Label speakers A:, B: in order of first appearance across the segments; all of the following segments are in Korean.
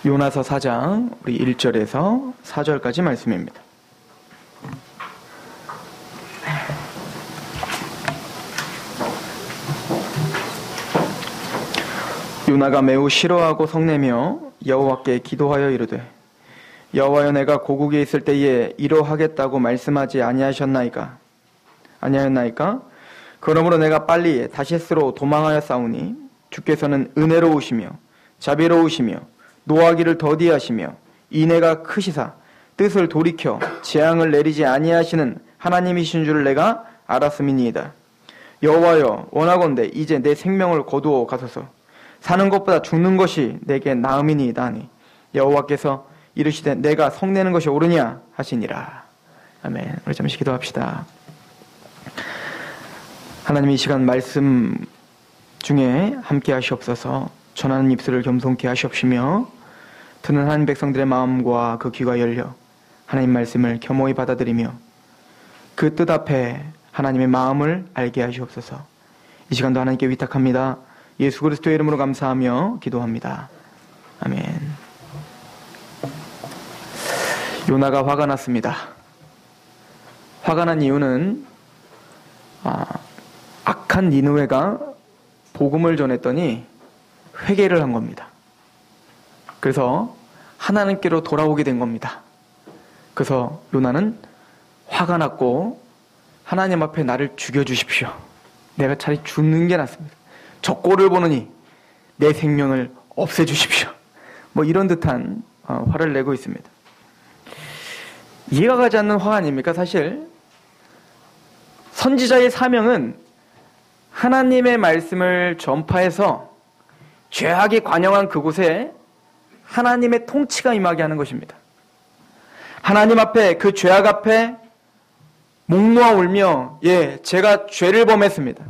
A: 요나서 4장 우리 1절에서 4절까지 말씀입니다. 요나가 매우 싫어하고 성내며 여호와께 기도하여 이르되 여호와여, 내가 고국에 있을 때에 이러하겠다고 말씀하지 아니하였나이까? 그러므로 내가 빨리 다시스로 도망하여 싸우니 주께서는 은혜로우시며 자비로우시며 노하기를 더디하시며 인애가 크시사 뜻을 돌이켜 재앙을 내리지 아니하시는 하나님이신 줄을 내가 알았음이니이다. 여호와여, 원하건대 이제 내 생명을 거두어 가소서. 사는 것보다 죽는 것이 내게 나음이니이다 하니 여호와께서 이르시되 내가 성내는 것이 옳으냐 하시니라. 아멘. 우리 잠시 기도합시다. 하나님, 이 시간 말씀 중에 함께 하시옵소서. 전하는 입술을 겸손케 하시옵시며 듣는 하나님 백성들의 마음과 그 귀가 열려 하나님 말씀을 겸허히 받아들이며 그 뜻 앞에 하나님의 마음을 알게 하시옵소서. 이 시간도 하나님께 위탁합니다. 예수 그리스도의 이름으로 감사하며 기도합니다. 아멘. 요나가 화가 났습니다. 화가 난 이유는 악한 니느웨가 복음을 전했더니 회개를 한 겁니다. 그래서 하나님께로 돌아오게 된 겁니다. 그래서 요나는 화가 났고 하나님 앞에 나를 죽여주십시오. 내가 차라리 죽는 게 낫습니다. 저 꼴을 보느니 내 생명을 없애주십시오. 이런 듯한 화를 내고 있습니다. 이해가 가지 않는 화 아닙니까? 사실 선지자의 사명은 하나님의 말씀을 전파해서 죄악이 관영한 그곳에 하나님의 통치가 임하게 하는 것입니다. 하나님 앞에, 그 죄악 앞에 목 놓아 울며 제가 죄를 범했습니다.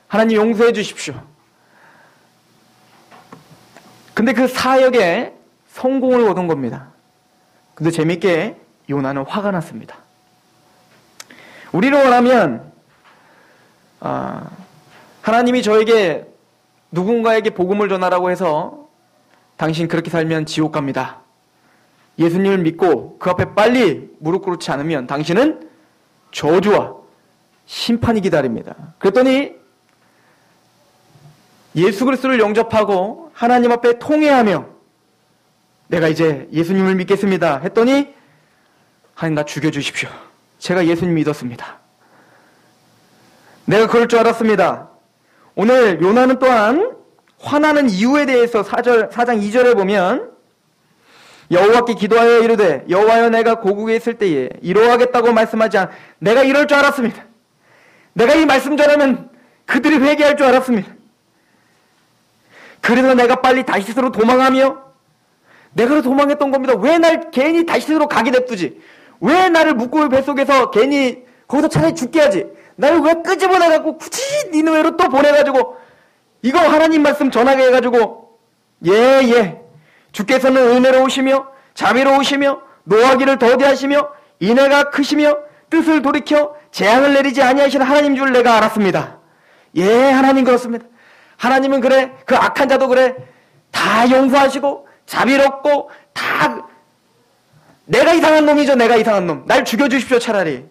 A: 하나님 용서해 주십시오. 근데 그 사역에 성공을 거둔 겁니다. 근데 재밌게 요나는 화가 났습니다. 우리로 원하면 하나님이 저에게 누군가에게 복음을 전하라고 해서 당신 그렇게 살면 지옥 갑니다. 예수님을 믿고 그 앞에 빨리 무릎 꿇지 않으면 당신은 저주와 심판이 기다립니다. 그랬더니 예수 그리스도를 영접하고 하나님 앞에 통회하며 내가 이제 예수님을 믿겠습니다 했더니 하나님, 나 죽여주십시오. 제가 예수님 믿었습니다. 내가 그럴 줄 알았습니다. 오늘 요나는 또한 화나는 이유에 대해서 4장 2절에 보면 여호와께 기도하여 이르되 여호와여, 내가 고국에 있을 때에 이러하겠다고 말씀하지 않 내가 이럴 줄 알았습니다. 내가 이 말씀 전하면 그들이 회개할 줄 알았습니다. 그래서 내가 빨리 다시스로 도망하며 내가 도망했던 겁니다. 왜 날 괜히 다시스로 가게 냅두지? 왜 나를 묵고의 뱃속에서 괜히 거기서 차라리 죽게 하지? 나를 왜 끄집어내갖고 굳이 니느웨로 또 보내가지고 이거 하나님 말씀 전하게 해가지고 주께서는 은혜로우시며 자비로우시며 노하기를 더디하시며 인애가 크시며 뜻을 돌이켜 재앙을 내리지 아니하시는 하나님 줄 내가 알았습니다. 하나님 그렇습니다. 하나님은 그래, 그 악한 자도 그래, 다 용서하시고 자비롭고 다 내가 이상한 놈이죠. 내가 이상한 놈. 날 죽여주십시오. 차라리.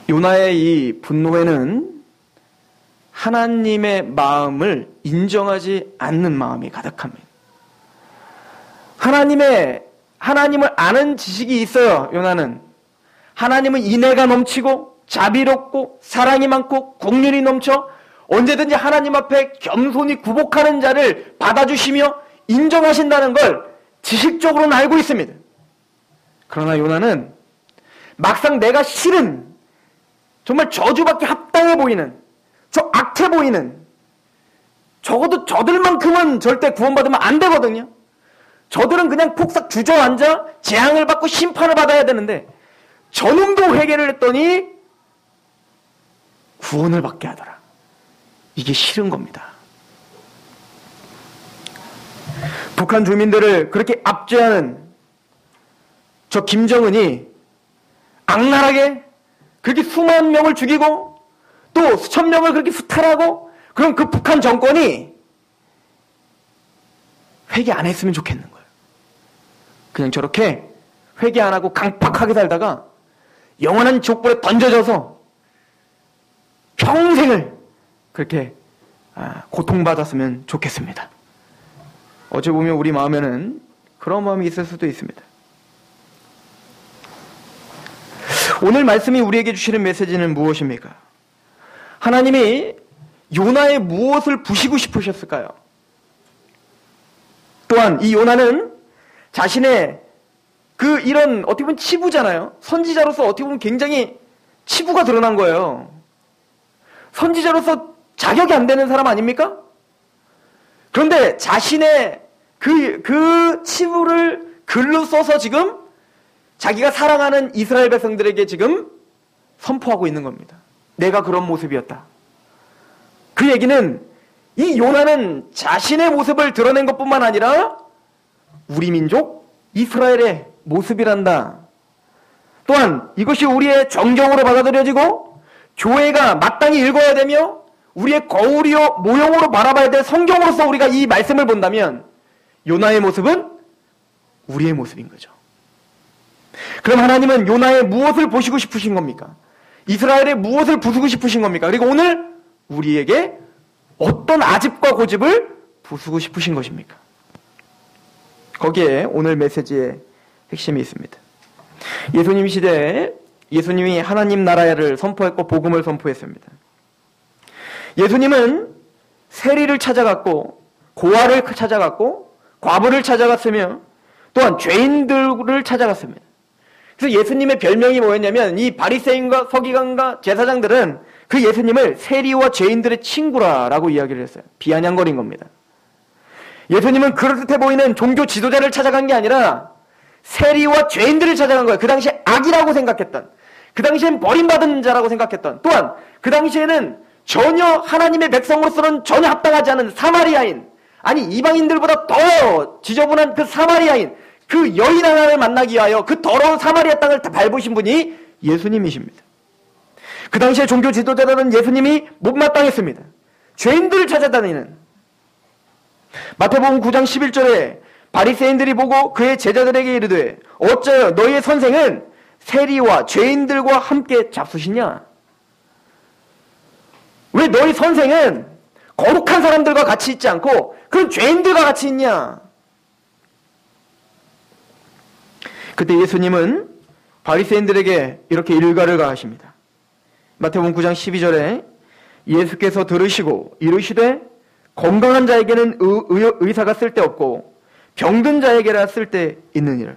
A: 요나의 이 분노에는 하나님의 마음을 인정하지 않는 마음이 가득합니다. 하나님을 아는 지식이 있어요. 요나는. 하나님은 인애가 넘치고 자비롭고 사랑이 많고 긍휼이 넘쳐 언제든지 하나님 앞에 겸손히 굴복하는 자를 받아주시며 인정하신다는 걸 지식적으로는 알고 있습니다. 그러나 요나는 막상 내가 싫은, 정말 저주받기 합당해 보이는, 저 악해 보이는, 적어도 저들만큼은 절대 구원받으면 안 되거든요. 저들은 그냥 폭삭 주저앉아 재앙을 받고 심판을 받아야 되는데 저놈도 회개를 했더니 구원을 받게 하더라. 이게 싫은 겁니다. 북한 주민들을 그렇게 압제하는 저 김정은이 악랄하게 그렇게 수만 명을 죽이고 또 수천 명을 그렇게 수탈하고, 그럼 그 북한 정권이 회개 안 했으면 좋겠는 거예요. 그냥 저렇게 회개 안 하고 강팍하게 살다가 영원한 족불에 던져져서 평생을 그렇게 고통받았으면 좋겠습니다. 어찌 보면 우리 마음에는 그런 마음이 있을 수도 있습니다. 오늘 말씀이 우리에게 주시는 메시지는 무엇입니까? 하나님이 요나의 무엇을 부시고 싶으셨을까요? 또한 이 요나는 자신의 이런 어떻게 보면 치부잖아요. 선지자로서 어떻게 보면 굉장히 치부가 드러난 거예요. 선지자로서 자격이 안 되는 사람 아닙니까? 그런데 자신의 그 치부를 글로 써서 지금 자기가 사랑하는 이스라엘 백성들에게 지금 선포하고 있는 겁니다. 내가 그런 모습이었다. 그 얘기는 이 요나는 자신의 모습을 드러낸 것뿐만 아니라 우리 민족 이스라엘의 모습이란다. 또한 이것이 우리의 정경으로 받아들여지고 교회가 마땅히 읽어야 되며 우리의 거울이요 모형으로 바라봐야 될 성경으로서 우리가 이 말씀을 본다면 요나의 모습은 우리의 모습인 거죠. 그럼 하나님은 요나의 무엇을 보시고 싶으신 겁니까? 이스라엘의 무엇을 부수고 싶으신 겁니까? 그리고 오늘 우리에게 어떤 아집과 고집을 부수고 싶으신 것입니까? 거기에 오늘 메시지의 핵심이 있습니다. 예수님 시대에 예수님이 하나님 나라를 선포했고 복음을 선포했습니다. 예수님은 세리를 찾아갔고 고아를 찾아갔고 과부를 찾아갔으며 또한 죄인들을 찾아갔습니다. 그래서 예수님의 별명이 뭐였냐면 이 바리새인과 서기관과 제사장들은 그 예수님을 세리와 죄인들의 친구라고 이야기를 했어요. 비아냥거린 겁니다. 예수님은 그럴듯해 보이는 종교 지도자를 찾아간 게 아니라 세리와 죄인들을 찾아간 거예요. 그 당시에 악이라고 생각했던, 그 당시엔 버림받은 자라고 생각했던, 또한 그 당시에는 전혀 하나님의 백성으로서는 전혀 합당하지 않은 사마리아인, 아니 이방인들보다 더 지저분한 그 사마리아인, 그 여인 하나를 만나기 위하여 그 더러운 사마리아 땅을 다 밟으신 분이 예수님이십니다. 그 당시에 종교 지도자들은 예수님이 못마땅했습니다. 죄인들을 찾아다니는, 마태복음 9장 11절에 바리새인들이 보고 그의 제자들에게 이르되 어쩌여 너희의 선생은 세리와 죄인들과 함께 잡수시냐? 왜 너희 선생은 거룩한 사람들과 같이 있지 않고 그런 죄인들과 같이 있냐? 그때 예수님은 바리새인들에게 이렇게 일가를 가하십니다. 마태복음 9장 12절에 예수께서 들으시고 이르시되 건강한 자에게는 의사가 쓸데없고 병든 자에게라 쓸데있느니라.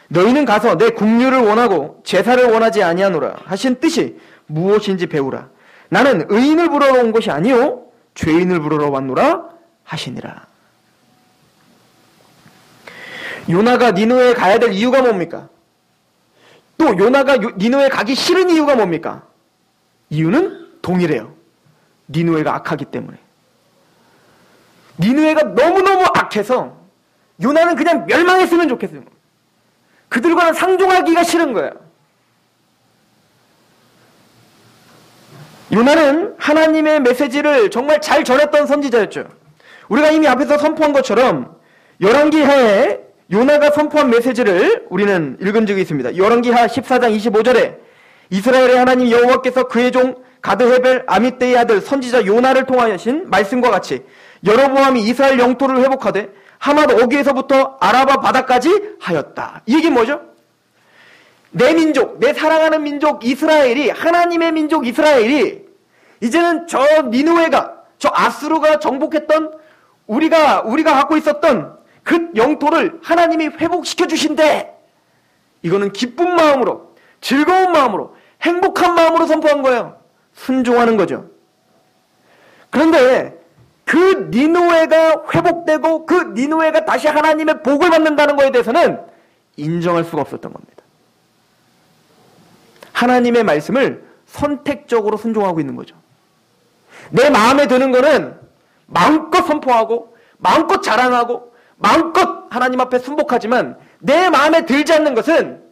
A: 너희는 가서 내 국류를 원하고 제사를 원하지 아니하노라 하신 뜻이 무엇인지 배우라. 나는 의인을 부르러 온 것이 아니요 죄인을 부르러 왔노라 하시니라. 요나가 니느웨에 가야 될 이유가 뭡니까? 또 요나가 니느웨에 가기 싫은 이유가 뭡니까? 이유는 동일해요. 니느웨가 악하기 때문에. 니느웨가 너무너무 악해서 요나는 그냥 멸망했으면 좋겠어요. 그들과는 상종하기가 싫은 거예요. 요나는 하나님의 메시지를 정말 잘 전했던 선지자였죠. 우리가 이미 앞에서 선포한 것처럼 열왕기하에 요나가 선포한 메시지를 우리는 읽은 적이 있습니다. 열왕기하 14장 25절에 이스라엘의 하나님 여호와께서 그의 종 가드헤벨 아미떼의 아들 선지자 요나를 통하신 말씀과 같이 여로보암이 이스라엘 영토를 회복하되 하맛 어귀에서부터 아라바 바다까지 하였다. 이 얘기는 뭐죠? 내 민족, 내 사랑하는 민족 이스라엘이, 하나님의 민족 이스라엘이 이제는 저 니느웨가, 저 아수르가 정복했던 우리가 갖고 있었던 그 영토를 하나님이 회복시켜 주신대. 이거는 기쁜 마음으로, 즐거운 마음으로, 행복한 마음으로 선포한 거예요. 순종하는 거죠. 그런데 그 니느웨가 회복되고 그 니느웨가 다시 하나님의 복을 받는다는 것에 대해서는 인정할 수가 없었던 겁니다. 하나님의 말씀을 선택적으로 순종하고 있는 거죠. 내 마음에 드는 거는 마음껏 선포하고 마음껏 자랑하고 마음껏 하나님 앞에 순복하지만 내 마음에 들지 않는 것은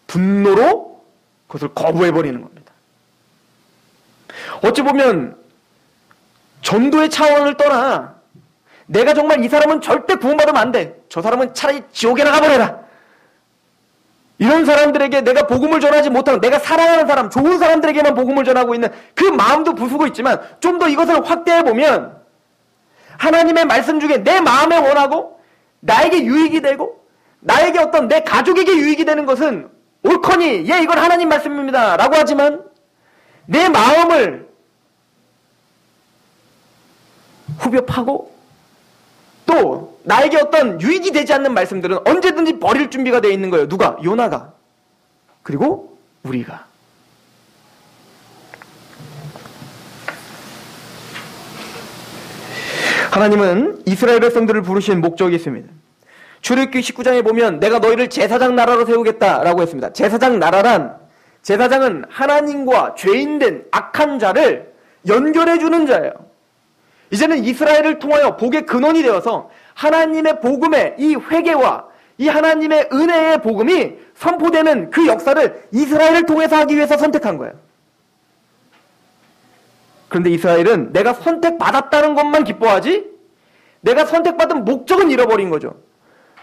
A: 분노로 그것을 거부해버리는 겁니다. 어찌 보면 전도의 차원을 떠나 내가 정말 이 사람은 절대 구원받으면 안 돼. 저 사람은 차라리 지옥에 나가버려라. 이런 사람들에게 내가 복음을 전하지 못하고 내가 사랑하는 사람, 좋은 사람들에게만 복음을 전하고 있는 그 마음도 부수고 있지만 좀 더 이것을 확대해보면 하나님의 말씀 중에 내 마음에 원하고 나에게 유익이 되고 나에게 어떤 내 가족에게 유익이 되는 것은 옳거니 예 이건 하나님 말씀입니다 라고 하지만 내 마음을 후벼 파고 또 나에게 어떤 유익이 되지 않는 말씀들은 언제든지 버릴 준비가 되어 있는 거예요. 누가? 요나가. 그리고 우리가. 하나님은 이스라엘 백성들을 부르신 목적이 있습니다. 출애굽기 19장에 보면 내가 너희를 제사장 나라로 세우겠다라고 했습니다. 제사장은 하나님과 죄인된 악한 자를 연결해주는 자예요. 이제는 이스라엘을 통하여 복의 근원이 되어서 하나님의 복음의 이 회개와 이 하나님의 은혜의 복음이 선포되는 그 역사를 이스라엘을 통해서 하기 위해서 선택한 거예요. 그런데 이스라엘은 내가 선택받았다는 것만 기뻐하지 내가 선택받은 목적은 잃어버린 거죠.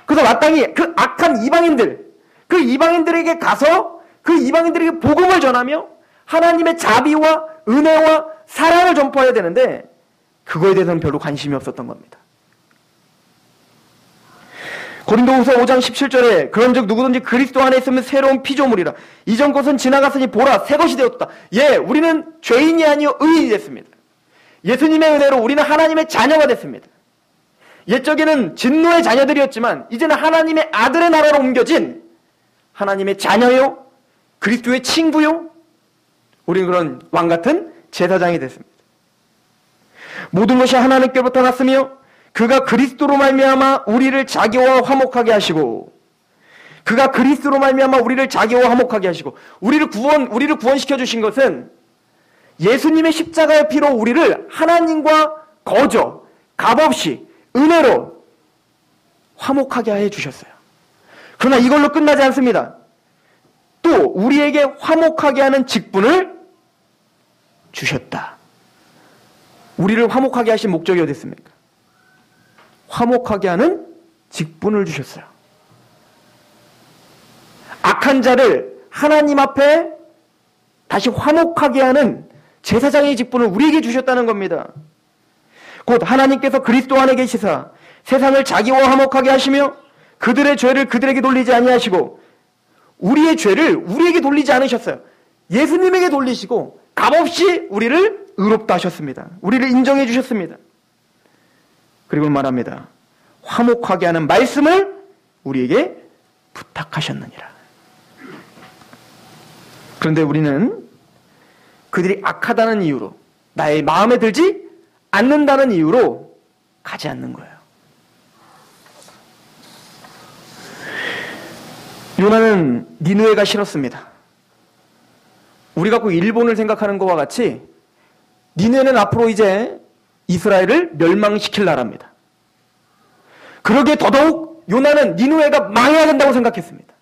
A: 그래서 마땅히 그 악한 이방인들, 그 이방인들에게 가서 그 이방인들에게 복음을 전하며 하나님의 자비와 은혜와 사랑을 전파해야 되는데 그거에 대해서는 별로 관심이 없었던 겁니다. 고린도후서 5장 17절에 그런즉 누구든지 그리스도 안에 있으면 새로운 피조물이라 이전 것은 지나갔으니 보라 새 것이 되었다. 예, 우리는 죄인이 아니요 의인이 됐습니다. 예수님의 은혜로 우리는 하나님의 자녀가 됐습니다. 옛적에는 진노의 자녀들이었지만 이제는 하나님의 아들의 나라로 옮겨진 하나님의 자녀요 그리스도의 친구요 우리는 그런 왕같은 제사장이 됐습니다. 모든 것이 하나님께로부터 났으며 그가 그리스도로 말미암아 우리를 자기와 화목하게 하시고 그가 그리스도로 말미암아 우리를 자기와 화목하게 하시고 우리를 구원시켜 주신 것은 예수님의 십자가의 피로 우리를 하나님과 거저 값없이 은혜로 화목하게 해 주셨어요. 그러나 이걸로 끝나지 않습니다. 또 우리에게 화목하게 하는 직분을 주셨다. 우리를 화목하게 하신 목적이 어디 있습니까? 화목하게 하는 직분을 주셨어요. 악한 자를 하나님 앞에 다시 화목하게 하는 제사장의 직분을 우리에게 주셨다는 겁니다. 곧 하나님께서 그리스도 안에 계시사 세상을 자기와 화목하게 하시며 그들의 죄를 그들에게 돌리지 아니하시고 우리의 죄를 우리에게 돌리지 않으셨어요. 예수님에게 돌리시고 값없이 우리를 의롭다 하셨습니다. 우리를 인정해 주셨습니다. 그리고 말합니다. 화목하게 하는 말씀을 우리에게 부탁하셨느니라. 그런데 우리는 그들이 악하다는 이유로 나의 마음에 들지 않는다는 이유로 가지 않는 거예요. 요나는 니느웨가 싫었습니다. 우리가 꼭 일본을 생각하는 것과 같이 니느웨는 앞으로 이제 이스라엘을 멸망시킬 나라입니다. 그러기에 더더욱 요나는 니느웨가 망해야 된다고 생각했습니다.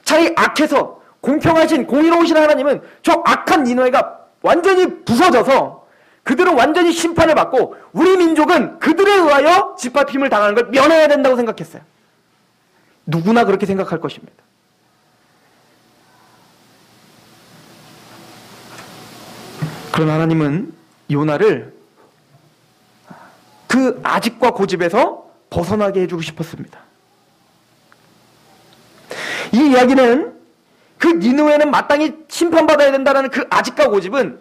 A: 차라리 악해서 공평하신 공의로우신 하나님은 저 악한 니느웨가 완전히 부서져서 그들은 완전히 심판을 받고 우리 민족은 그들에 의하여 짓밟힘을 당하는 걸 면해야 된다고 생각했어요. 누구나 그렇게 생각할 것입니다. 그러나 하나님은 요나를 그 아집과 고집에서 벗어나게 해주고 싶었습니다. 이 이야기는 그 니느웨는 마땅히 심판받아야 된다는 그 아집과 고집은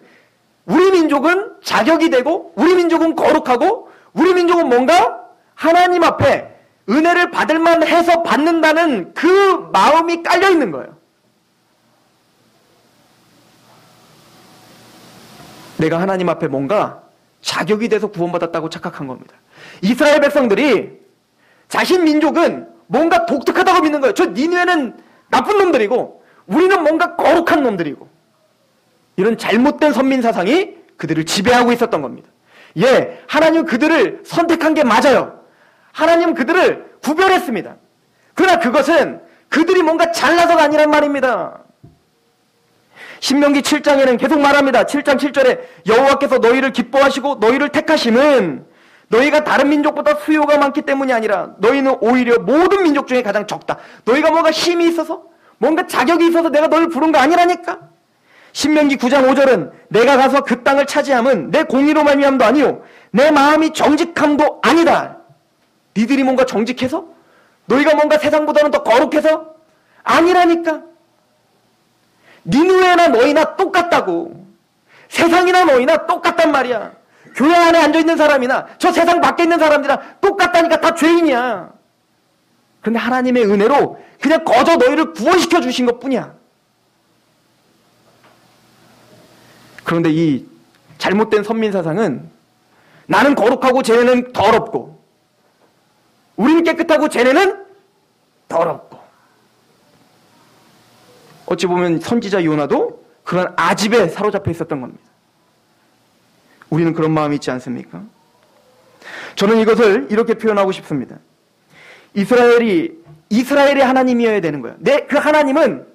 A: 우리 민족은 자격이 되고 우리 민족은 거룩하고 우리 민족은 뭔가 하나님 앞에 은혜를 받을 만해서 받는다는 그 마음이 깔려 있는 거예요. 내가 하나님 앞에 뭔가 자격이 돼서 구원받았다고 착각한 겁니다. 이스라엘 백성들이 자신 민족은 뭔가 독특하다고 믿는 거예요. 저 니느웨는 나쁜 놈들이고 우리는 뭔가 거룩한 놈들이고 이런 잘못된 선민 사상이 그들을 지배하고 있었던 겁니다. 예, 하나님은 그들을 선택한 게 맞아요. 하나님은 그들을 구별했습니다. 그러나 그것은 그들이 뭔가 잘나서가 아니란 말입니다. 신명기 7장에는 계속 말합니다. 7장 7절에 여호와께서 너희를 기뻐하시고 너희를 택하심은 너희가 다른 민족보다 수요가 많기 때문이 아니라 너희는 오히려 모든 민족 중에 가장 적다. 너희가 뭔가 힘이 있어서 뭔가 자격이 있어서 내가 너를 부른 거 아니라니까. 신명기 9장 5절은 내가 가서 그 땅을 차지함은 내 공의로 말미암도 아니요 내 마음이 정직함도 아니다. 니들이 뭔가 정직해서? 너희가 뭔가 세상보다는 더 거룩해서? 아니라니까. 니누에나 너희나 똑같다고. 세상이나 너희나 똑같단 말이야. 교회 안에 앉아있는 사람이나 저 세상 밖에 있는 사람들이랑 똑같다니까. 다 죄인이야. 그런데 하나님의 은혜로 그냥 거저 너희를 구원시켜 주신 것뿐이야. 그런데 이 잘못된 선민사상은 나는 거룩하고 쟤네는 더럽고 우리는 깨끗하고 쟤네는 더럽고, 어찌 보면 선지자 요나도 그런 아집에 사로잡혀 있었던 겁니다. 우리는 그런 마음이 있지 않습니까? 저는 이것을 이렇게 표현하고 싶습니다. 이스라엘의 하나님이어야 되는 거예요. 그 하나님은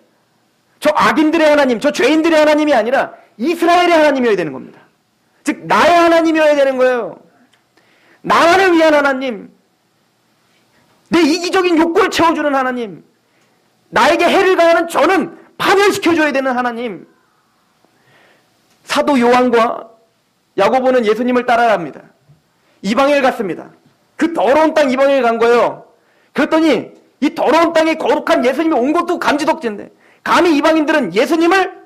A: 저 악인들의 하나님, 저 죄인들의 하나님이 아니라 이스라엘의 하나님이어야 되는 겁니다. 즉 나의 하나님이어야 되는 거예요. 나만을 위한 하나님, 내 이기적인 욕구를 채워주는 하나님, 나에게 해를 가하는 저는 파멸시켜줘야 되는 하나님. 사도 요한과 야고보는 예수님을 따라갑니다. 이방인을 갔습니다. 그 더러운 땅 이방인을 간 거예요. 그랬더니 이 더러운 땅에 거룩한 예수님이 온 것도 감지덕지인데 감히 이방인들은 예수님을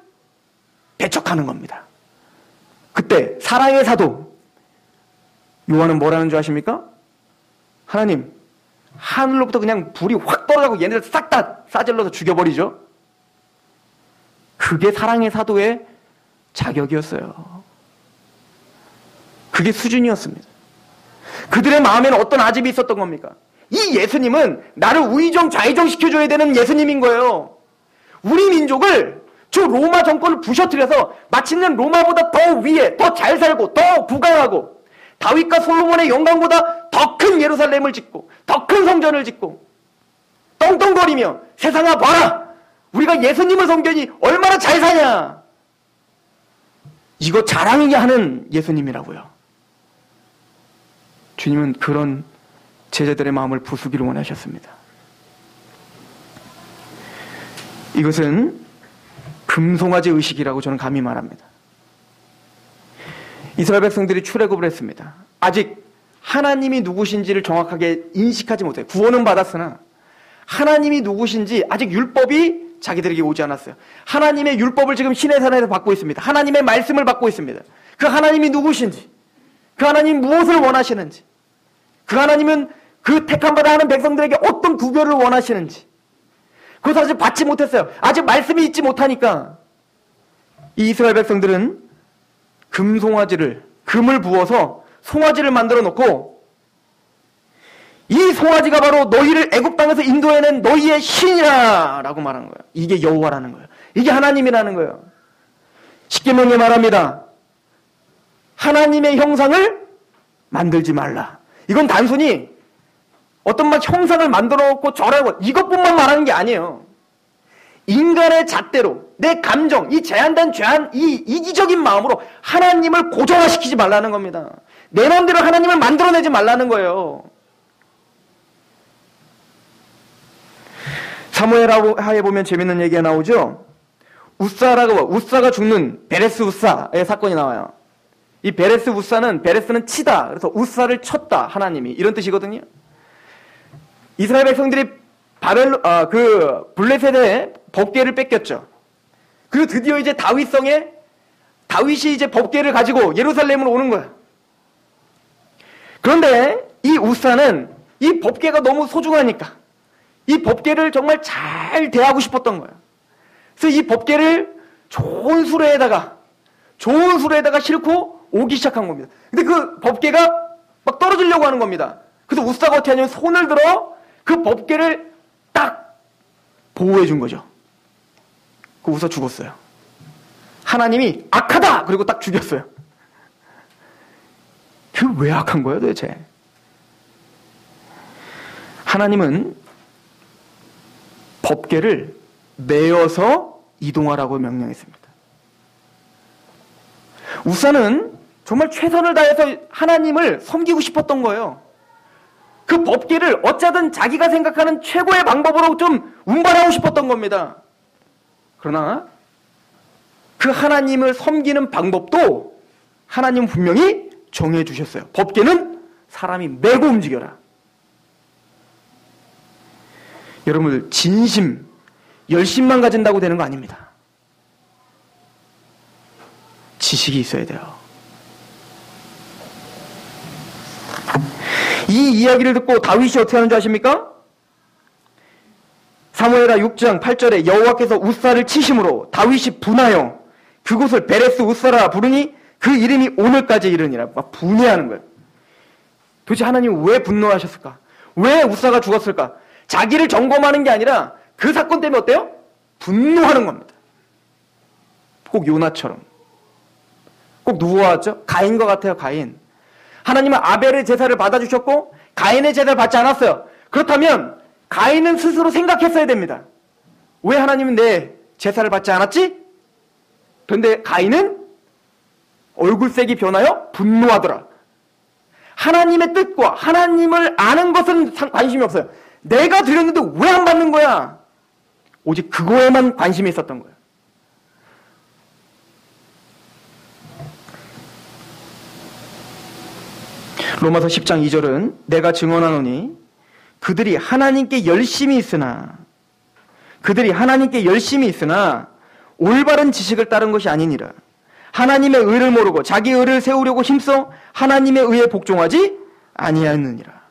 A: 배척하는 겁니다. 그때 사랑의 사도 요한은 뭐라는 줄 아십니까? 하나님, 하늘로부터 그냥 불이 확 떨어져서 얘네들 싹 다 싸질러서 죽여버리죠. 그게 사랑의 사도의 자격이었어요. 그게 수준이었습니다. 그들의 마음에는 어떤 아집이 있었던 겁니까? 이 예수님은 나를 우의정 좌의정 시켜줘야 되는 예수님인 거예요. 우리 민족을 저 로마 정권을 부셔뜨려서 마침내 로마보다 더 위에, 더 잘 살고, 더 부강하고, 다윗과 솔로몬의 영광보다 더 큰 예루살렘을 짓고, 더 큰 성전을 짓고, 떵떵거리며 세상아 봐라! 우리가 예수님을 섬겨니 얼마나 잘 사냐! 이거 자랑하게 하는 예수님이라고요. 주님은 그런 제자들의 마음을 부수기를 원하셨습니다. 이것은 금송아지 의식이라고 저는 감히 말합니다. 이스라엘 백성들이 출애굽을 했습니다. 아직 하나님이 누구신지를 정확하게 인식하지 못해요. 구원은 받았으나 하나님이 누구신지 아직 율법이 자기들에게 오지 않았어요. 하나님의 율법을 지금 시내산에서 받고 있습니다. 하나님의 말씀을 받고 있습니다. 그 하나님이 누구신지, 그 하나님 무엇을 원하시는지, 그 하나님은 그 택함받아 하는 백성들에게 어떤 구별을 원하시는지 그것을 아직 받지 못했어요. 아직 말씀이 있지 못하니까 이 이스라엘 백성들은 금을 부어서 송아지를 만들어 놓고 이 송아지가 바로 너희를 애굽 땅에서 인도해낸 너희의 신이라 라고 말하는 거예요. 이게 여호와라는 거예요. 이게 하나님이라는 거예요. 십계명에 말합니다. 하나님의 형상을 만들지 말라. 이건 단순히 어떤 막 형상을 만들어 놓고 절하고 이것뿐만 말하는 게 아니에요. 인간의 잣대로 내 감정, 이 제한된 죄한 이 이기적인 마음으로 하나님을 고정화시키지 말라는 겁니다. 내 마음대로 하나님을 만들어내지 말라는 거예요. 사무엘하에 보면 재밌는 얘기가 나오죠. 우사가 죽는 베레스 우사의 사건이 나와요. 이 베레스 우사는 베레스는 치다, 그래서 우사를 쳤다 하나님이 이런 뜻이거든요. 이스라엘 백성들이 블레셋의 법궤를 뺏겼죠. 그리고 드디어 이제 다윗이 이제 법궤를 가지고 예루살렘으로 오는 거예요. 그런데 이 우사는 이 법궤가 너무 소중하니까 이 법궤를 정말 잘 대하고 싶었던 거예요. 그래서 이 법궤를 좋은 수레에다가 싣고 오기 시작한 겁니다. 근데 그 법궤가 막 떨어지려고 하는 겁니다. 그래서 우사가 어떻게 하냐면 손을 들어 그 법궤를 딱 보호해 준 거죠. 그 우사 죽었어요. 하나님이 악하다! 그리고 딱 죽였어요. 그 왜 악한 거예요 도대체? 하나님은 법궤를 메어서 이동하라고 명령했습니다. 우사는 정말 최선을 다해서 하나님을 섬기고 싶었던 거예요. 그 법궤를 어쩌든 자기가 생각하는 최고의 방법으로 좀 운반하고 싶었던 겁니다. 그러나 그 하나님을 섬기는 방법도 하나님은 분명히 정해 주셨어요. 법궤는 사람이 메고 움직여라. 여러분들, 진심, 열심만 가진다고 되는 거 아닙니다. 지식이 있어야 돼요. 이 이야기를 듣고 다윗이 어떻게 하는 줄 아십니까? 사무엘하 6장 8절에 여호와께서 웃사를 치심으로 다윗이 분하여 그곳을 베레스 웃사라 부르니 그 이름이 오늘까지 이르니라. 막 분해하는 거예요. 도대체 하나님은 왜 분노하셨을까? 왜 웃사가 죽었을까? 자기를 점검하는 게 아니라 그 사건 때문에 어때요? 분노하는 겁니다. 꼭 요나처럼. 꼭 누구와 같죠? 가인과 같아요. 가인. 하나님은 아벨의 제사를 받아주셨고 가인의 제사를 받지 않았어요. 그렇다면 가인은 스스로 생각했어야 됩니다. 왜 하나님은 내 제사를 받지 않았지? 그런데 가인은 얼굴색이 변하여 분노하더라. 하나님의 뜻과 하나님을 아는 것은 관심이 없어요. 내가 드렸는데 왜 안 받는 거야? 오직 그거에만 관심이 있었던 거예요. 로마서 10장 2절은 내가 증언하노니 그들이 하나님께 열심히 있으나 올바른 지식을 따른 것이 아니니라. 하나님의 의를 모르고 자기 의를 세우려고 힘써 하나님의 의에 복종하지 아니하느니라.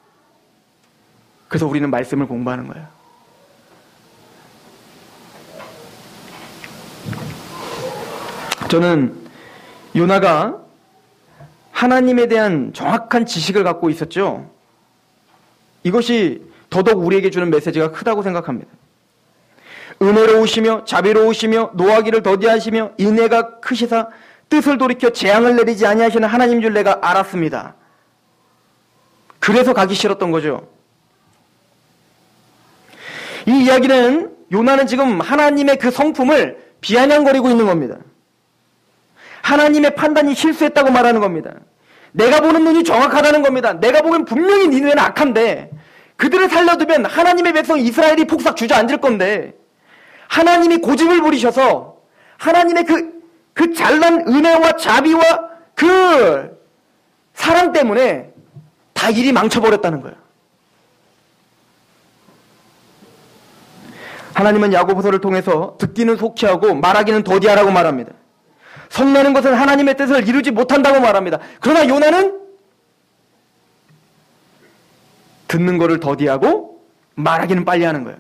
A: 그래서 우리는 말씀을 공부하는 거예요. 저는 요나가 하나님에 대한 정확한 지식을 갖고 있었죠. 이것이 더더욱 우리에게 주는 메시지가 크다고 생각합니다. 은혜로우시며 자비로우시며 노하기를 더디하시며 인애가 크시사 뜻을 돌이켜 재앙을 내리지 아니하시는 하나님 줄 내가 알았습니다. 그래서 가기 싫었던 거죠. 이 이야기는 요나는 지금 하나님의 그 성품을 비아냥거리고 있는 겁니다. 하나님의 판단이 실수했다고 말하는 겁니다. 내가 보는 눈이 정확하다는 겁니다. 내가 보기엔 분명히 니네는 악한데 그들을 살려두면 하나님의 백성 이스라엘이 폭삭 주저앉을 건데 하나님이 고집을 부리셔서 하나님의 그 잘난 은혜와 자비와 그 사랑 때문에 다 일이 망쳐버렸다는 거예요. 하나님은 야고보서를 통해서 듣기는 속히하고 말하기는 더디하라고 말합니다. 성내는 것은 하나님의 뜻을 이루지 못한다고 말합니다. 그러나 요나는 듣는 거를 더디하고 말하기는 빨리 하는 거예요.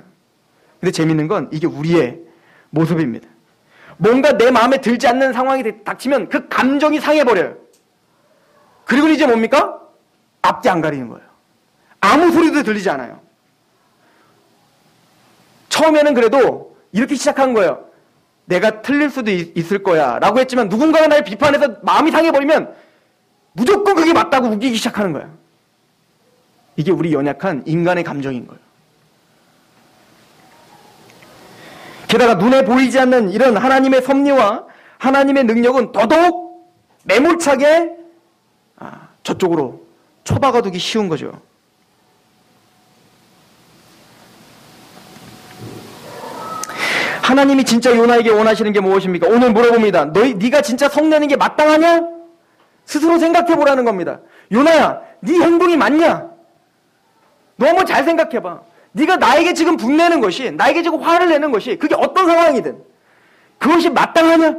A: 근데 재밌는 건 이게 우리의 모습입니다. 뭔가 내 마음에 들지 않는 상황이 닥치면 그 감정이 상해버려요. 그리고 이제 뭡니까? 앞뒤 안 가리는 거예요. 아무 소리도 들리지 않아요. 처음에는 그래도 이렇게 시작한 거예요. 내가 틀릴 수도 있을 거야 라고 했지만 누군가가 날 비판해서 마음이 상해버리면 무조건 그게 맞다고 우기기 시작하는 거예요. 이게 우리 연약한 인간의 감정인 거예요. 게다가 눈에 보이지 않는 이런 하나님의 섭리와 하나님의 능력은 더더욱 매몰차게 저쪽으로 처박아두기 쉬운 거죠. 하나님이 진짜 요나에게 원하시는 게 무엇입니까? 오늘 물어봅니다. 네가 진짜 성내는 게 마땅하냐? 스스로 생각해보라는 겁니다. 요나야, 네 행동이 맞냐? 너무 잘 생각해봐. 네가 나에게 지금 분내는 것이, 나에게 지금 화를 내는 것이 그게 어떤 상황이든 그것이 마땅하냐?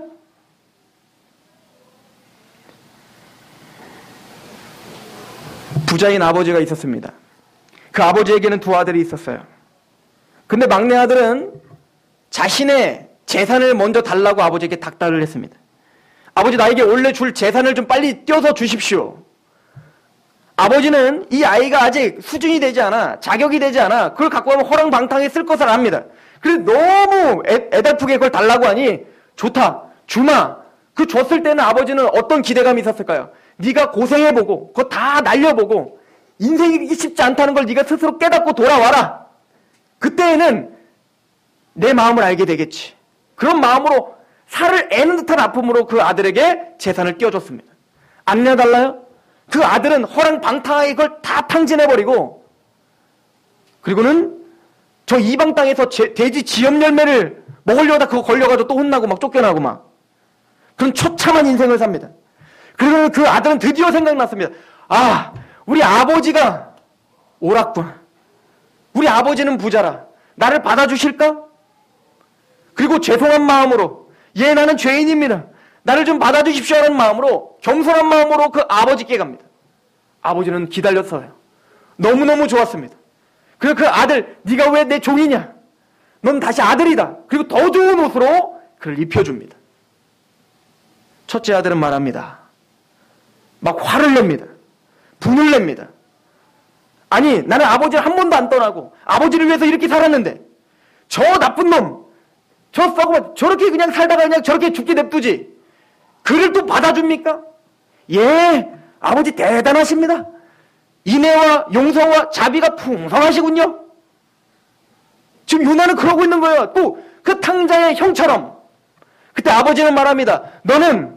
A: 부자인 아버지가 있었습니다. 그 아버지에게는 두 아들이 있었어요. 근데 막내 아들은 자신의 재산을 먼저 달라고 아버지에게 닥달을 했습니다. 아버지, 나에게 원래 줄 재산을 좀 빨리 떼어서 주십시오. 아버지는 이 아이가 아직 수준이 되지 않아, 자격이 되지 않아, 그걸 갖고 가면 허랑방탕에 쓸 것을 압니다. 그래서 너무 애달프게 그걸 달라고 하니 좋다, 주마. 그 줬을 때는 아버지는 어떤 기대감이 있었을까요? 네가 고생해보고 그거 다 날려보고 인생이 쉽지 않다는 걸 네가 스스로 깨닫고 돌아와라. 그때에는 내 마음을 알게 되겠지. 그런 마음으로 살을 애는 듯한 아픔으로 그 아들에게 재산을 띄워줬습니다. 아니냐 달라요? 그 아들은 허랑방탕하게 그걸 다 탕진해버리고, 그리고는 저 이방 땅에서 돼지 지엽 열매를 먹으려다 그거 걸려가지고 또 혼나고 막 쫓겨나고 막 그런 처참한 인생을 삽니다. 그리고 그 아들은 드디어 생각났습니다. 아, 우리 아버지가 옳았구나. 우리 아버지는 부자라. 나를 받아주실까? 그리고 죄송한 마음으로, 예, 나는 죄인입니다. 나를 좀 받아주십시오 하는 마음으로, 겸손한 마음으로 그 아버지께 갑니다. 아버지는 기다렸어요. 너무너무 좋았습니다. 그리고 그 아들, 네가 왜 내 종이냐? 넌 다시 아들이다. 그리고 더 좋은 옷으로 그를 입혀줍니다. 첫째 아들은 말합니다. 막 화를 냅니다. 분을 냅니다. 아니, 나는 아버지를 한 번도 안 떠나고 아버지를 위해서 이렇게 살았는데 저 나쁜 놈, 저 썩어 저렇게 그냥 살다가 그냥 저렇게 죽게 냅두지 그를 또 받아줍니까? 예, 아버지 대단하십니다. 인애와 용서와 자비가 풍성하시군요. 지금 요나는 그러고 있는 거예요. 또 그 탕자의 형처럼. 그때 아버지는 말합니다. 너는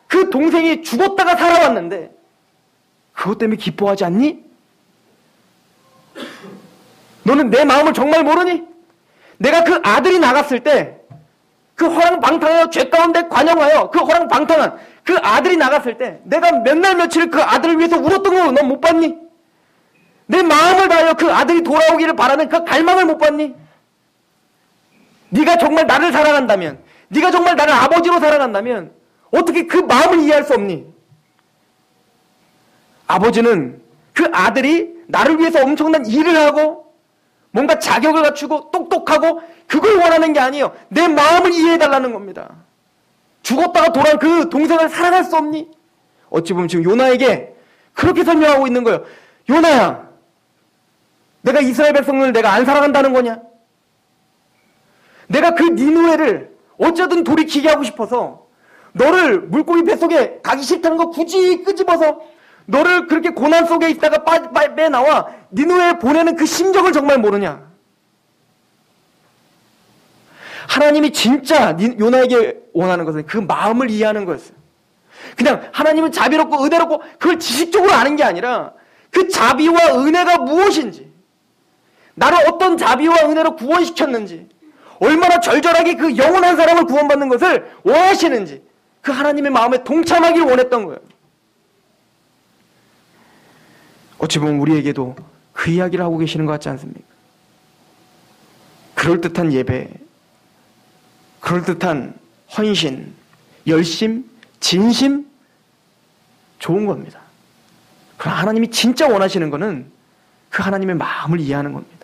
A: 그 동생이 죽었다가 살아왔는데 그것 때문에 기뻐하지 않니? 너는 내 마음을 정말 모르니? 내가 그 아들이 나갔을 때 그 허랑방탕하여 죄 가운데 관영하여 그 허랑방탕한 그 아들이 나갔을 때 내가 몇 날 며칠 그 아들을 위해서 울었던 거 넌 못 봤니? 내 마음을 다하여 그 아들이 돌아오기를 바라는 그 갈망을 못 봤니? 네가 정말 나를 사랑한다면, 네가 정말 나를 아버지로 사랑한다면 어떻게 그 마음을 이해할 수 없니? 아버지는 그 아들이 나를 위해서 엄청난 일을 하고 뭔가 자격을 갖추고 똑똑하고 그걸 원하는 게 아니에요. 내 마음을 이해해달라는 겁니다. 죽었다가 돌아온 그 동생을 사랑할 수 없니? 어찌 보면 지금 요나에게 그렇게 설명하고 있는 거예요. 요나야, 내가 이스라엘 백성을 내가 안 사랑한다는 거냐? 내가 그 니누에를 어쩌든 돌이키게 하고 싶어서 너를 물고기 뱃속에 가기 싫다는 거 굳이 끄집어서 너를 그렇게 고난 속에 있다가 빼나와 니누에에 보내는 그 심정을 정말 모르냐? 하나님이 진짜 요나에게 원하는 것은 그 마음을 이해하는 거였어요. 그냥 하나님은 자비롭고 은혜롭고 그걸 지식적으로 아는 게 아니라 그 자비와 은혜가 무엇인지, 나를 어떤 자비와 은혜로 구원시켰는지, 얼마나 절절하게 그 영원한 사람을 구원받는 것을 원하시는지 그 하나님의 마음에 동참하길 원했던 거예요. 어찌 보면 우리에게도 그 이야기를 하고 계시는 것 같지 않습니까? 그럴듯한 예배, 그럴듯한 헌신, 열심, 진심, 좋은 겁니다. 그러나 하나님이 진짜 원하시는 것은 그 하나님의 마음을 이해하는 겁니다.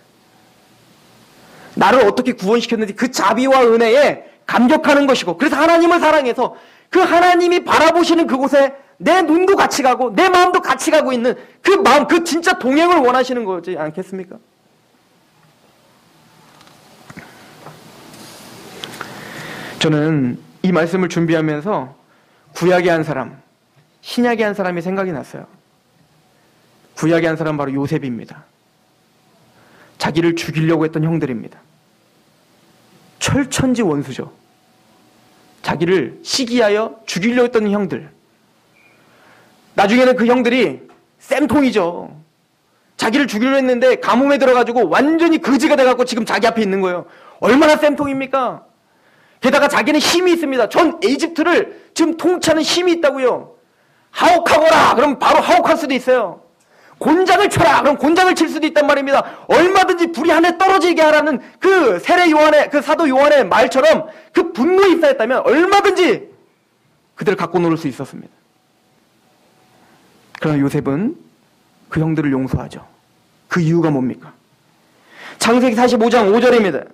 A: 나를 어떻게 구원시켰는지 그 자비와 은혜에 감격하는 것이고, 그래서 하나님을 사랑해서 그 하나님이 바라보시는 그곳에 내 눈도 같이 가고 내 마음도 같이 가고 있는 그 마음, 그 진짜 동행을 원하시는 거지 않겠습니까? 저는 이 말씀을 준비하면서 구약의 한 사람, 신약의 한 사람이 생각이 났어요. 구약의 한 사람 바로 요셉입니다. 자기를 죽이려고 했던 형들입니다. 철천지 원수죠. 자기를 시기하여 죽이려고 했던 형들. 나중에는 그 형들이 쌤통이죠. 자기를 죽이려고 했는데 가뭄에 들어가지고 완전히 거지가 돼갖고 지금 자기 앞에 있는 거예요. 얼마나 쌤통입니까? 게다가 자기는 힘이 있습니다. 전 이집트를 지금 통치하는 힘이 있다고요. 하옥하거라! 그럼 바로 하옥할 수도 있어요. 곤장을 쳐라! 그럼 곤장을 칠 수도 있단 말입니다. 얼마든지 불이 하늘에 떨어지게 하라는 그 세례 요한의, 그 사도 요한의 말처럼 그 분노에 입사했다면 얼마든지 그들을 갖고 놀을 수 있었습니다. 그러나 요셉은 그 형들을 용서하죠. 그 이유가 뭡니까? 창세기 45장 5절입니다.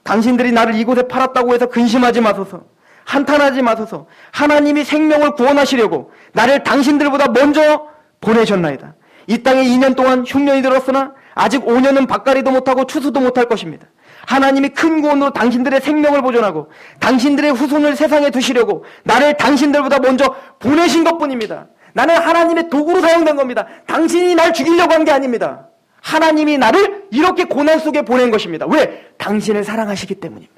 A: 당신들이 나를 이곳에 팔았다고 해서 근심하지 마소서. 한탄하지 마소서. 하나님이 생명을 구원하시려고 나를 당신들보다 먼저 보내셨나이다. 이 땅에 2년 동안 흉년이 들었으나 아직 5년은 밭갈이도 못하고 추수도 못할 것입니다. 하나님이 큰 구원으로 당신들의 생명을 보존하고 당신들의 후손을 세상에 두시려고 나를 당신들보다 먼저 보내신 것뿐입니다. 나는 하나님의 도구로 사용된 겁니다. 당신이 날 죽이려고 한 게 아닙니다. 하나님이 나를 이렇게 고난 속에 보낸 것입니다. 왜? 당신을 사랑하시기 때문입니다.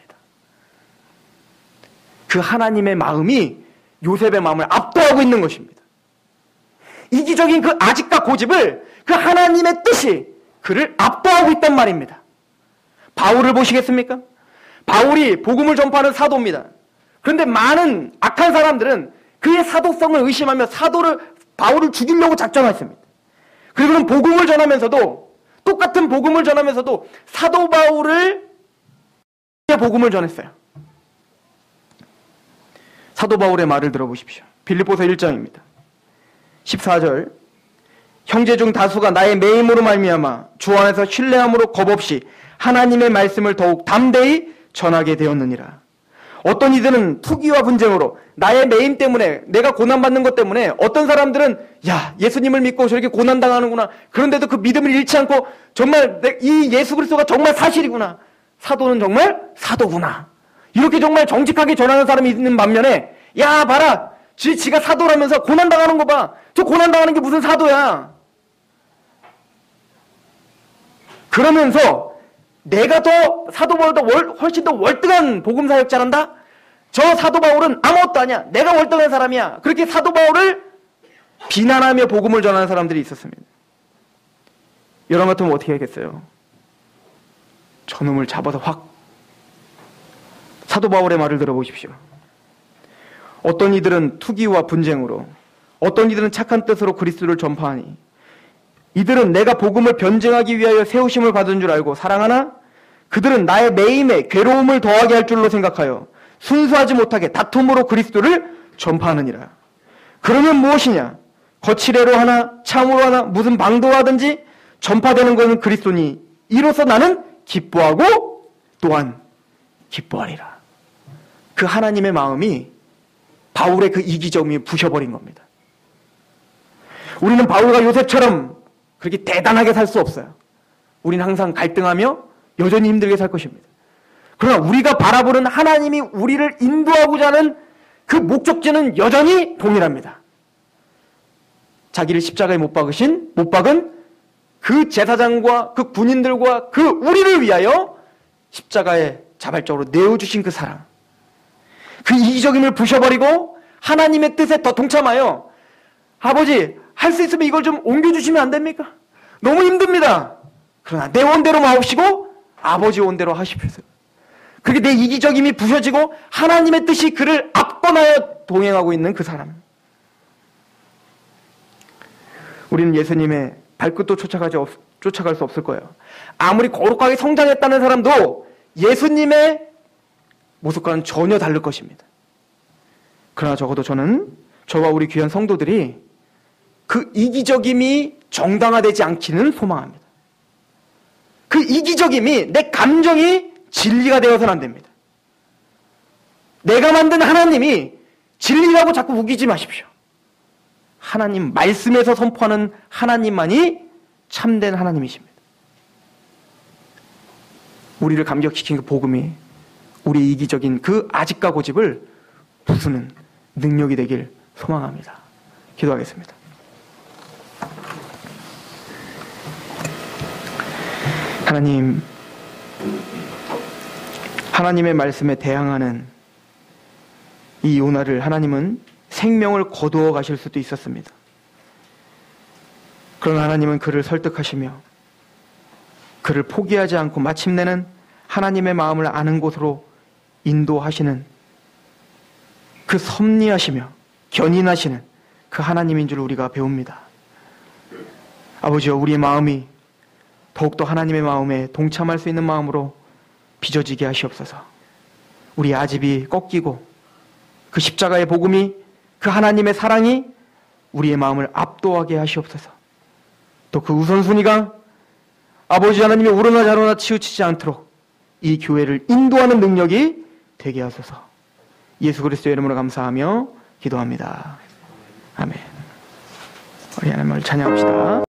A: 그 하나님의 마음이 요셉의 마음을 압도하고 있는 것입니다. 이기적인 그 아집과 고집을 그 하나님의 뜻이 그를 압도하고 있단 말입니다. 바울을 보시겠습니까? 바울이 복음을 전파하는 사도입니다. 그런데 많은 악한 사람들은 그의 사도성을 의심하며 바울을 죽이려고 작정했습니다. 그리고는 복음을 전하면서도 똑같은 복음을 전하면서도 사도 바울을 복음을 전했어요. 사도 바울의 말을 들어보십시오. 빌립보서 1장입니다. 14절 형제 중 다수가 나의 매임으로 말미암아 주 안에서 신뢰함으로 겁없이 하나님의 말씀을 더욱 담대히 전하게 되었느니라. 어떤 이들은 투기와 분쟁으로 나의 매임 때문에 내가 고난받는 것 때문에 어떤 사람들은 야 예수님을 믿고 저렇게 고난당하는구나. 그런데도 그 믿음을 잃지 않고 정말 이 예수 그리스도가 정말 사실이구나. 사도는 정말 사도구나. 이렇게 정말 정직하게 전하는 사람이 있는 반면에 야 봐라 지가 사도라면서 고난당하는 거 봐. 저 고난당하는 게 무슨 사도야. 그러면서 내가 더 사도 바울보다 훨씬 더 월등한 복음 사역자란다? 저 사도 바울은 아무것도 아니야. 내가 월등한 사람이야. 그렇게 사도 바울을 비난하며 복음을 전하는 사람들이 있었습니다. 여러분 같으면 어떻게 하겠어요? 저놈을 잡아서 확. 사도 바울의 말을 들어보십시오. 어떤 이들은 투기와 분쟁으로, 어떤 이들은 착한 뜻으로 그리스도를 전파하니 이들은 내가 복음을 변증하기 위하여 세우심을 받은 줄 알고 사랑하나 그들은 나의 매임에 괴로움을 더하게 할 줄로 생각하여 순수하지 못하게 다툼으로 그리스도를 전파하느니라. 그러면 무엇이냐? 거칠애로 하나 참으로 하나 무슨 방도하든지 전파되는 것은 그리스도니 이로써 나는 기뻐하고 또한 기뻐하리라. 그 하나님의 마음이 바울의 그 이기적임이 부셔버린 겁니다. 우리는 바울과 요셉처럼 그렇게 대단하게 살 수 없어요. 우리는 항상 갈등하며 여전히 힘들게 살 것입니다. 그러나 우리가 바라보는 하나님이 우리를 인도하고자 하는 그 목적지는 여전히 동일합니다. 자기를 십자가에 못 박은 그 제사장과 그 군인들과 그 우리를 위하여 십자가에 자발적으로 내어주신 그 사랑. 그 이기적임을 부셔버리고 하나님의 뜻에 더 동참하여 아버지 할 수 있으면 이걸 좀 옮겨주시면 안 됩니까? 너무 힘듭니다. 그러나 내 원대로 마옵시고 아버지 원대로 하십시오. 그렇게 내 이기적임이 부셔지고 하나님의 뜻이 그를 압권하여 동행하고 있는 그 사람. 우리는 예수님의 발끝도 쫓아갈 수 없을 거예요. 아무리 거룩하게 성장했다는 사람도 예수님의 모습과는 전혀 다를 것입니다. 그러나 적어도 저와 우리 귀한 성도들이 그 이기적임이 정당화되지 않기는 소망합니다. 그 이기적임이 내 감정이 진리가 되어서는 안 됩니다. 내가 만든 하나님이 진리라고 자꾸 우기지 마십시오. 하나님 말씀에서 선포하는 하나님만이 참된 하나님이십니다. 우리를 감격시킨 그 복음이 우리 이기적인 그 아집과 고집을 부수는 능력이 되길 소망합니다. 기도하겠습니다. 하나님, 하나님의 말씀에 대항하는 이 요나를 하나님은 생명을 거두어 가실 수도 있었습니다. 그러나 하나님은 그를 설득하시며 그를 포기하지 않고 마침내는 하나님의 마음을 아는 곳으로 인도하시는 그 섭리하시며 견인하시는 그 하나님인 줄 우리가 배웁니다. 아버지여, 우리의 마음이 더욱더 하나님의 마음에 동참할 수 있는 마음으로 빚어지게 하시옵소서. 우리 아집이 꺾이고 그 십자가의 복음이 그 하나님의 사랑이 우리의 마음을 압도하게 하시옵소서. 또 그 우선순위가 아버지 하나님의 우러나 좌로나 치우치지 않도록 이 교회를 인도하는 능력이 되게 하소서. 예수 그리스도의 이름으로 감사하며 기도합니다. 아멘. 우리 하나님을 찬양합시다.